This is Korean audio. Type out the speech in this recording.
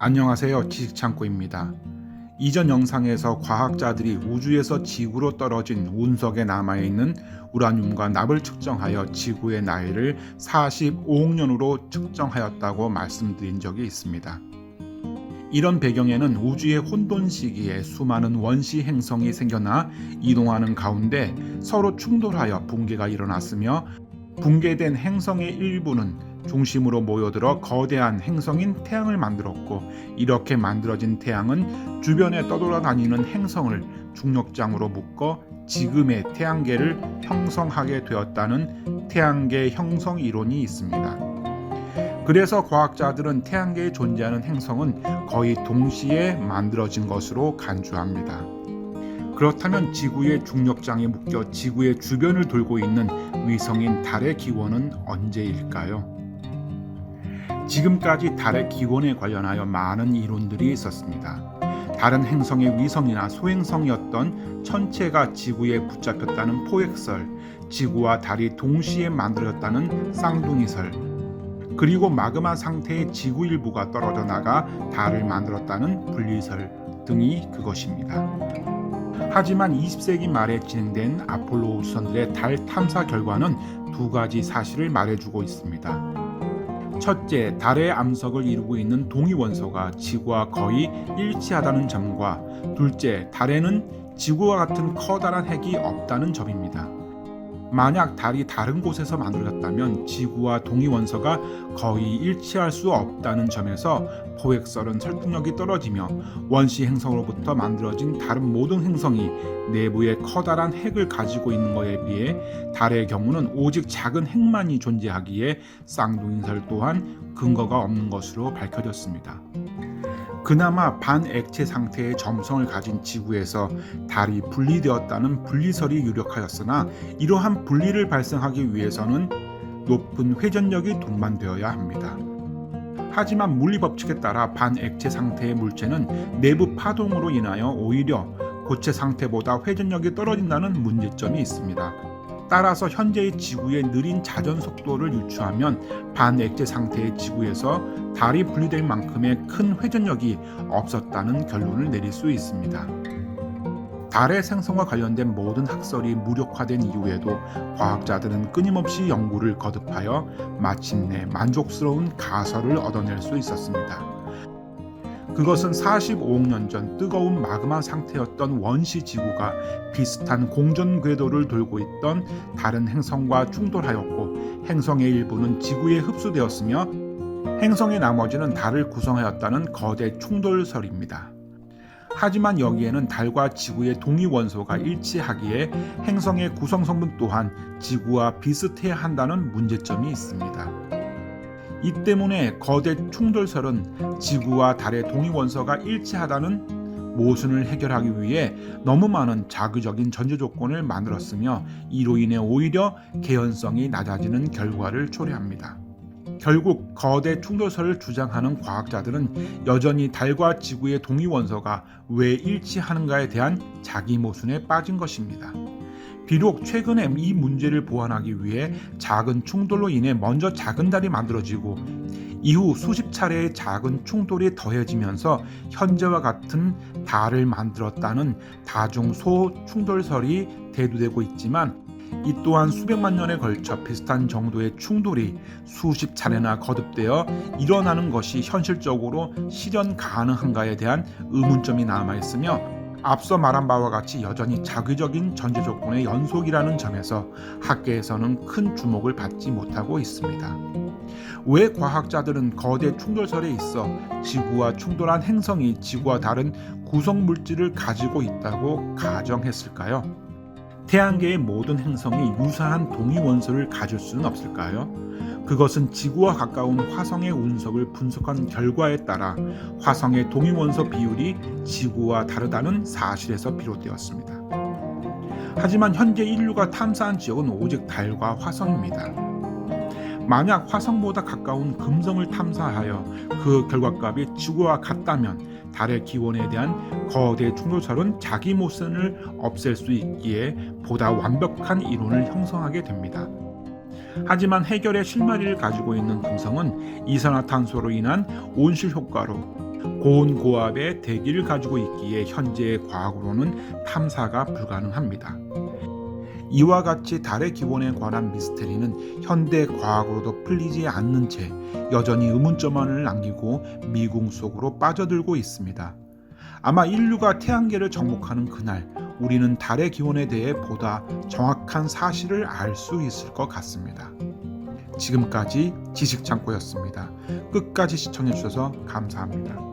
안녕하세요. 지식창고입니다. 이전 영상에서 과학자들이 우주에서 지구로 떨어진 운석에 남아있는 우라늄과 납을 측정하여 지구의 나이를 45억 년으로 측정하였다고 말씀드린 적이 있습니다. 이런 배경에는 우주의 혼돈 시기에 수많은 원시 행성이 생겨나 이동하는 가운데 서로 충돌하여 붕괴가 일어났으며, 붕괴된 행성의 일부는 중심으로 모여들어 거대한 행성인 태양을 만들었고, 이렇게 만들어진 태양은 주변에 떠돌아다니는 행성을 중력장으로 묶어 지금의 태양계를 형성하게 되었다는 태양계 형성 이론이 있습니다. 그래서 과학자들은 태양계에 존재하는 행성은 거의 동시에 만들어진 것으로 간주합니다. 그렇다면 지구의 중력장에 묶여 지구의 주변을 돌고 있는 위성인 달의 기원은 언제일까요? 지금까지 달의 기원에 관련하여 많은 이론들이 있었습니다. 다른 행성의 위성이나 소행성이었던 천체가 지구에 붙잡혔다는 포획설, 지구와 달이 동시에 만들어졌다는 쌍둥이설, 그리고 마그마 상태의 지구 일부가 떨어져 나가 달을 만들었다는 분리설 등이 그것입니다. 하지만 20세기 말에 진행된 아폴로 우주선들의 달 탐사 결과는 두 가지 사실을 말해주고 있습니다. 첫째, 달의 암석을 이루고 있는 동위원소가 지구와 거의 일치하다는 점과, 둘째, 달에는 지구와 같은 커다란 핵이 없다는 점입니다. 만약 달이 다른 곳에서 만들어졌다면 지구와 동위원소가 거의 일치할 수 없다는 점에서 포획설은 설득력이 떨어지며, 원시 행성으로부터 만들어진 다른 모든 행성이 내부에 커다란 핵을 가지고 있는 것에 비해 달의 경우는 오직 작은 핵만이 존재하기에 쌍둥이설 또한 근거가 없는 것으로 밝혀졌습니다. 그나마 반액체 상태의 점성을 가진 지구에서 달이 분리되었다는 분리설이 유력하였으나, 이러한 분리를 발생하기 위해서는 높은 회전력이 동반되어야 합니다. 하지만 물리법칙에 따라 반액체 상태의 물체는 내부 파동으로 인하여 오히려 고체 상태보다 회전력이 떨어진다는 문제점이 있습니다. 따라서 현재의 지구의 느린 자전 속도를 유추하면 반액체 상태의 지구에서 달이 분리될 만큼의 큰 회전력이 없었다는 결론을 내릴 수 있습니다. 달의 생성과 관련된 모든 학설이 무력화된 이후에도 과학자들은 끊임없이 연구를 거듭하여 마침내 만족스러운 가설을 얻어낼 수 있었습니다. 그것은 45억 년 전 뜨거운 마그마 상태였던 원시 지구가 비슷한 공전 궤도를 돌고 있던 다른 행성과 충돌하였고, 행성의 일부는 지구에 흡수되었으며 행성의 나머지는 달을 구성하였다는 거대 충돌설입니다. 하지만 여기에는 달과 지구의 동위원소가 일치하기에 행성의 구성 성분 또한 지구와 비슷해야 한다는 문제점이 있습니다. 이 때문에 거대 충돌설은 지구와 달의 동위원소가 일치하다는 모순을 해결하기 위해 너무 많은 자극적인 전제 조건을 만들었으며, 이로 인해 오히려 개연성이 낮아지는 결과를 초래합니다. 결국 거대 충돌설을 주장하는 과학자들은 여전히 달과 지구의 동위원소가 왜 일치하는가에 대한 자기 모순에 빠진 것입니다. 비록 최근에 이 문제를 보완하기 위해 작은 충돌로 인해 먼저 작은 달이 만들어지고 이후 수십 차례의 작은 충돌이 더해지면서 현재와 같은 달을 만들었다는 다중 소충돌설이 대두되고 있지만, 이 또한 수백만 년에 걸쳐 비슷한 정도의 충돌이 수십 차례나 거듭되어 일어나는 것이 현실적으로 실현 가능한가에 대한 의문점이 남아있으며, 앞서 말한 바와 같이 여전히 자기적인 전제 조건의 연속이라는 점에서 학계에서는 큰 주목을 받지 못하고 있습니다. 왜 과학자들은 거대 충돌설에 있어 지구와 충돌한 행성이 지구와 다른 구성 물질을 가지고 있다고 가정했을까요? 태양계의 모든 행성이 유사한 동위원소를 가질 수는 없을까요? 그것은 지구와 가까운 화성의 운석을 분석한 결과에 따라 화성의 동위원소 비율이 지구와 다르다는 사실에서 비롯되었습니다. 하지만 현재 인류가 탐사한 지역은 오직 달과 화성입니다. 만약 화성보다 가까운 금성을 탐사하여 그 결과값이 지구와 같다면 달의 기원에 대한 거대 충돌설은 자기 모순을 없앨 수 있기에 보다 완벽한 이론을 형성하게 됩니다. 하지만 해결의 실마리를 가지고 있는 금성은 이산화탄소로 인한 온실 효과로 고온고압의 대기를 가지고 있기에 현재의 과학으로는 탐사가 불가능합니다. 이와 같이 달의 기원에 관한 미스테리는 현대 과학으로도 풀리지 않는 채 여전히 의문점만을 남기고 미궁 속으로 빠져들고 있습니다. 아마 인류가 태양계를 정복하는 그날 우리는 달의 기원에 대해 보다 정확한 사실을 알 수 있을 것 같습니다. 지금까지 지식창고였습니다. 끝까지 시청해 주셔서 감사합니다.